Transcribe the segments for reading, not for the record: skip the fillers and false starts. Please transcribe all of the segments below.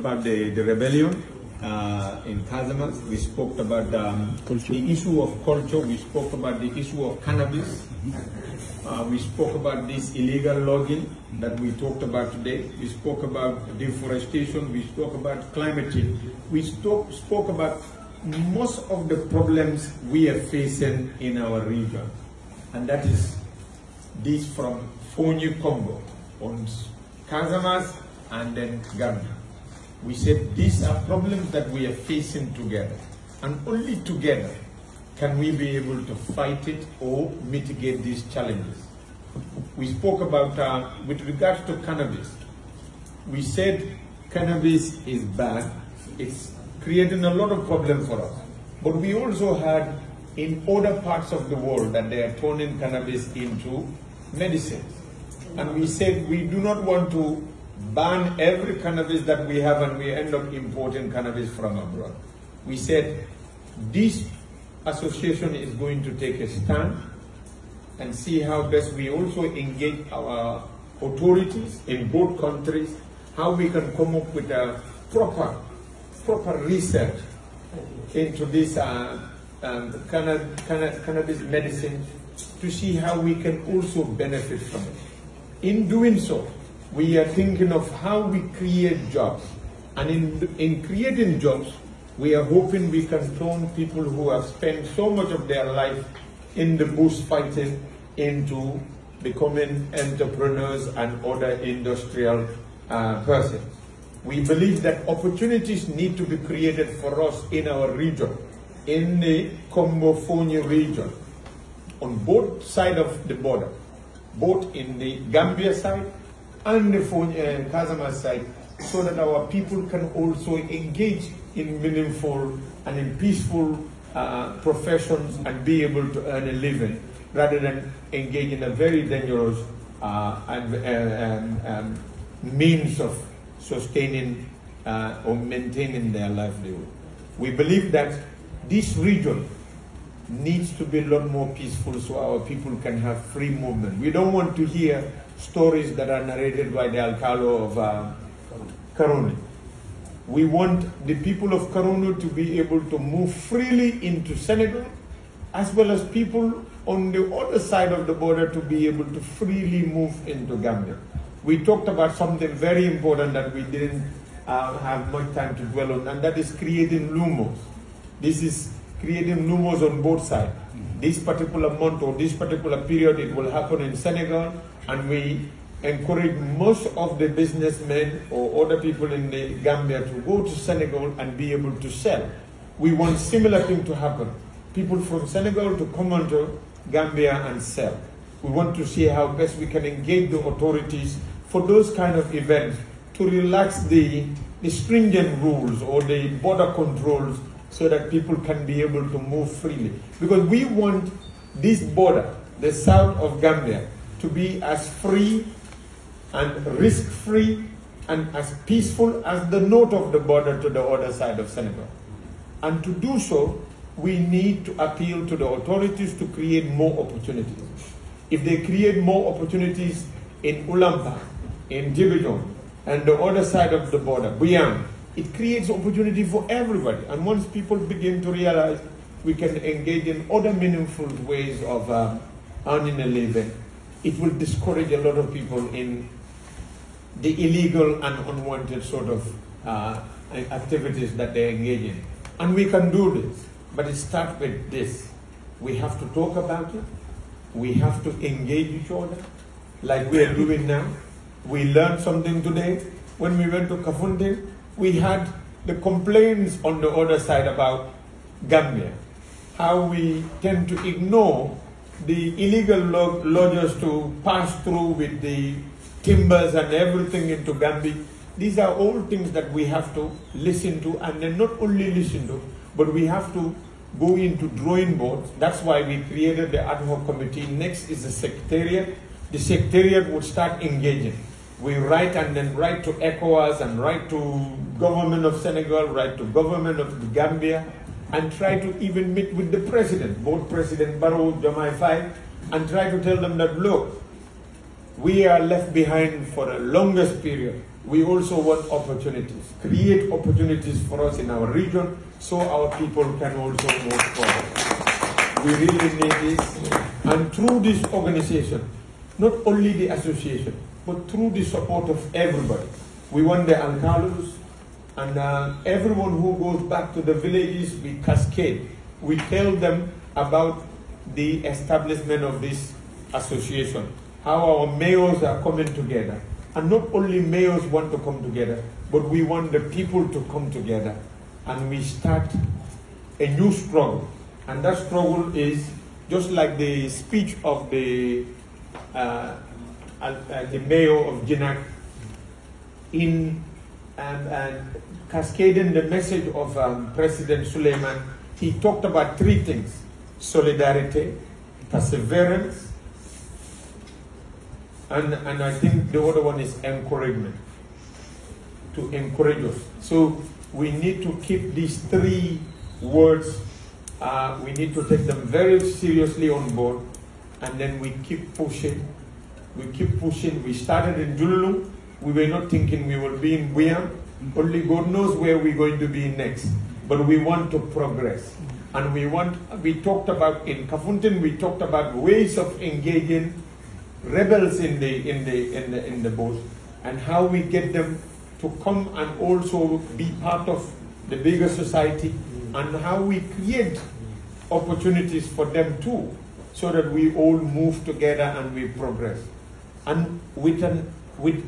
about the rebellion in 𝒂𝒂𝒂. We spoke about the issue of culture. We spoke about the issue of cannabis. We spoke about this illegal logging that we talked about today. We spoke about deforestation. We spoke about climate change. We spoke about most of the problems we are facing in our region. And that is this from Fonyi Congo on 𝒂𝒂𝒂 and then Gambia. We said these are problems that we are facing together, and only together can we be able to fight it or mitigate these challenges. We spoke about, with regards to cannabis, we said cannabis is bad, it's creating a lot of problems for us. But we also had in other parts of the world that they are turning cannabis into medicines. And we said we do not want to ban every cannabis that we have and we end up importing cannabis from abroad. We said this association is going to take a stand and see how best we also engage our authorities in both countries, how we can come up with a proper research into this cannabis medicine to see how we can also benefit from it. In doing so, we are thinking of how we create jobs. And in creating jobs, we are hoping we can turn people who have spent so much of their life in the bush fighting into becoming entrepreneurs and other industrial persons. We believe that opportunities need to be created for us in our region, in the Congo-Fonyi region, on both sides of the border, both in the Gambia side and the 𝒂𝒂𝒂 side, so that our people can also engage in meaningful and in peaceful professions and be able to earn a living, rather than engage in a very dangerous means of sustaining or maintaining their livelihood. We believe that this region needs to be a lot more peaceful so our people can have free movement. We don't want to hear stories that are narrated by the Alcalo of Karone. We want the people of Karone to be able to move freely into Senegal, as well as people on the other side of the border to be able to freely move into Gambia. We talked about something very important that we didn't have much time to dwell on, and that is creating lumos. This is creating lumos on both sides. This particular month or this particular period, it will happen in Senegal, and we encourage most of the businessmen or other people in the Gambia to go to Senegal and be able to sell. We want similar thing to happen. People from Senegal to come onto Gambia and sell. We want to see how best we can engage the authorities for those kind of events to relax the stringent rules or the border controls so that people can be able to move freely. Because we want this border, the south of Gambia, to be as free and risk-free and as peaceful as the north of the border to the other side of Senegal. And to do so, we need to appeal to the authorities to create more opportunities. If they create more opportunities in Ulampa, in Djibouti, and the other side of the border, Bwiam, it creates opportunity for everybody. And once people begin to realize we can engage in other meaningful ways of earning a living, it will discourage a lot of people in the illegal and unwanted sort of activities that they engage in. And we can do this, but it starts with this. We have to talk about it. We have to engage each other like we are doing now. We learned something today. When we went to Kafountine, we had the complaints on the other side about Gambia, how we tend to ignore the illegal loggers to pass through with the timbers and everything into Gambia. These are all things that we have to listen to, and then not only listen to, but we have to go into drawing boards. That's why we created the ad hoc committee. Next is the secretariat. The secretariat would start engaging. We write and then write to ECOWAS and write to government of Senegal, write to government of the Gambia, and try to even meet with the president, both President Barrow, Diomaye Faye, and try to tell them that, look, we are left behind for the longest period. we also want opportunities. Create opportunities for us in our region so our people can also move forward. We really need this. And through this organization, not only the association, but through the support of everybody. We want the alcalos and everyone who goes back to the villages, we cascade. We tell them about the establishment of this association, how our mayors are coming together. And not only mayors want to come together, but we want the people to come together. And we start a new struggle. And that struggle is just like the speech of the mayor of Jinak in cascading the message of President Chaiman. He talked about three things: solidarity, perseverance, and I think the other one is encouragement, to encourage us. So we need to keep these three words, we need to take them very seriously on board, and then we keep pushing. We keep pushing. We started in Jululu. We were not thinking we will be in Bwiam. Only God knows where we're going to be next. But we want to progress. And we talked about, in Kafountine, we talked about ways of engaging rebels in the bush, and how we get them to come and also be part of the bigger society, and how we create opportunities for them too, so that we all move together and we progress. And with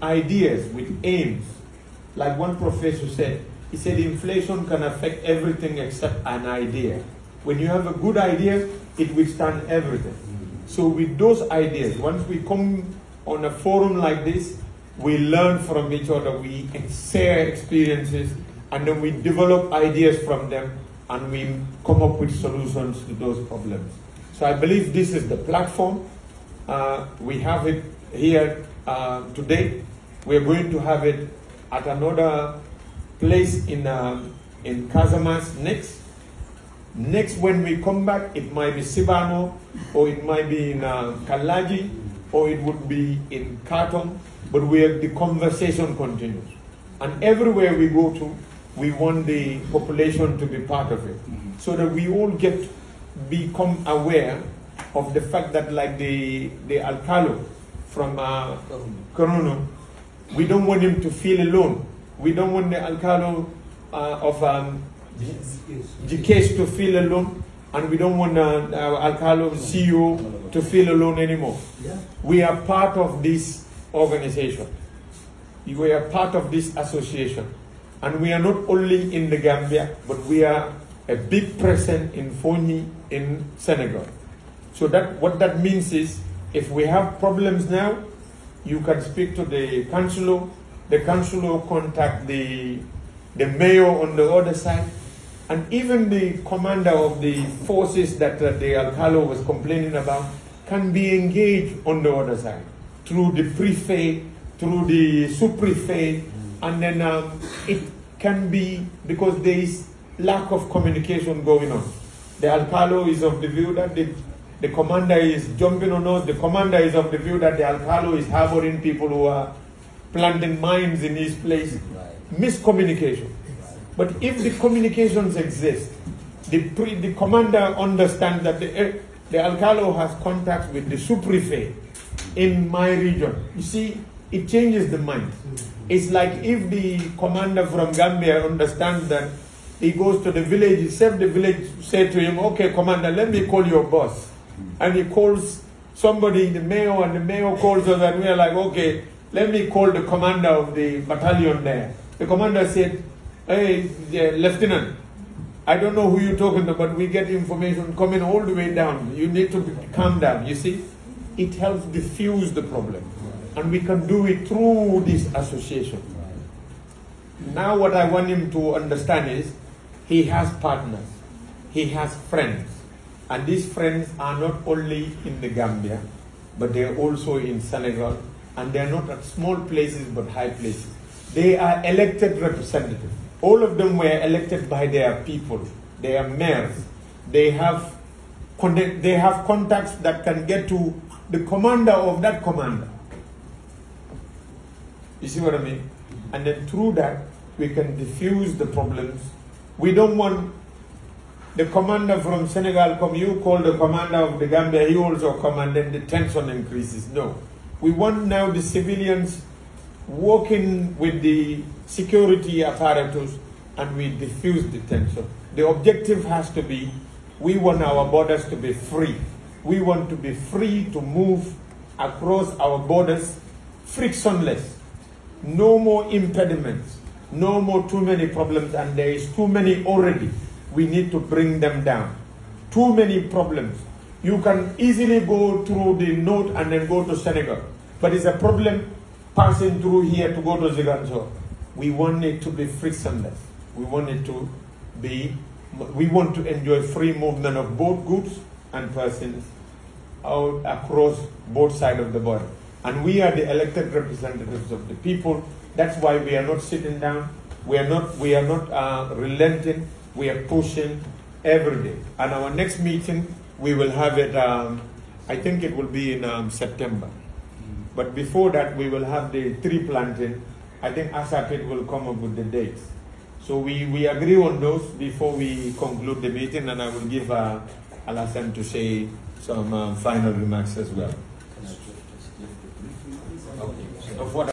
ideas, with aims, like one professor said, he said inflation can affect everything except an idea. When you have a good idea, it withstands everything. So with those ideas, once we come on a forum like this, we learn from each other, we share experiences, and then we develop ideas from them, and we come up with solutions to those problems. So I believe this is the platform. We have it here today. We're going to have it at another place in Casamance next. Next, when we come back, it might be Sibano, or it might be in Kalaji, or it would be in Khartoum, but the conversation continues. And everywhere we go to, we want the population to be part of it, so that we all become aware of the fact that, like the Alcalo from Korono, we don't want him to feel alone. We don't want the Alcalo of 𝒘𝒄𝒄𝒏 to feel alone, and we don't want our Alcalo CEO to feel alone anymore. Yeah. We are part of this organization. We are part of this association. And we are not only in the Gambia, but we are a big presence in Fonyi in Senegal. So what that means is, if we have problems now, you can speak to the councillor contact the mayor on the other side, and even the commander of the forces that the Alcalo was complaining about can be engaged on the other side, through the prefect, through the sous-prefect, and then it can be, because there is lack of communication going on. The Alcalo is of the view that the commander is jumping on us. The commander is of the view that the Alcalo is harboring people who are planting mines in his place. Miscommunication. But if the communications exist, the commander understands that the Alcalo has contacts with the sous-prefect in my region. You see, it changes the mind. It's like if the commander from Gambia understands that, he goes to the village, he said the village, say to him, okay, commander, let me call your boss. And he calls somebody, the mayor, and the mayor calls us, and we are like, okay, let me call the commander of the battalion there. The commander said, hey, Lieutenant, I don't know who you're talking to, but we get information coming all the way down. You need to calm down. You see, it helps diffuse the problem. And we can do it through this association. Now what I want him to understand is, he has partners, he has friends. And these friends are not only in the Gambia, but they're also in Senegal. And they're not at small places, but high places. They are elected representatives. All of them were elected by their people. They are mayors. They have contacts that can get to the commander of that commander. You see what I mean? And then through that, we can diffuse the problems. We don't want the commander from Senegal come, you call the commander of the Gambia, he also come, and then the tension increases. No. We want now the civilians working with the security apparatus, and we diffuse the tension. The objective has to be, we want our borders to be free. We want to be free to move across our borders frictionless. No more impediments, no more too many problems, and there is too many already. We need to bring them down. Too many problems. You can easily go through the north and then go to Senegal, but it's a problem passing through here to go to Ziguinchor. We want it to be frictionless. We want it to be, we want to enjoy free movement of both goods and persons out across both sides of the border. And we are the elected representatives of the people. That's why we are not sitting down. We are not relenting. We are pushing every day. And our next meeting, we will have it, I think it will be in September. But before that, we will have the tree planting. I think ASAPIT will come up with the dates. So we agree on those before we conclude the meeting, and I will give Alassane to say some final remarks as well. Of what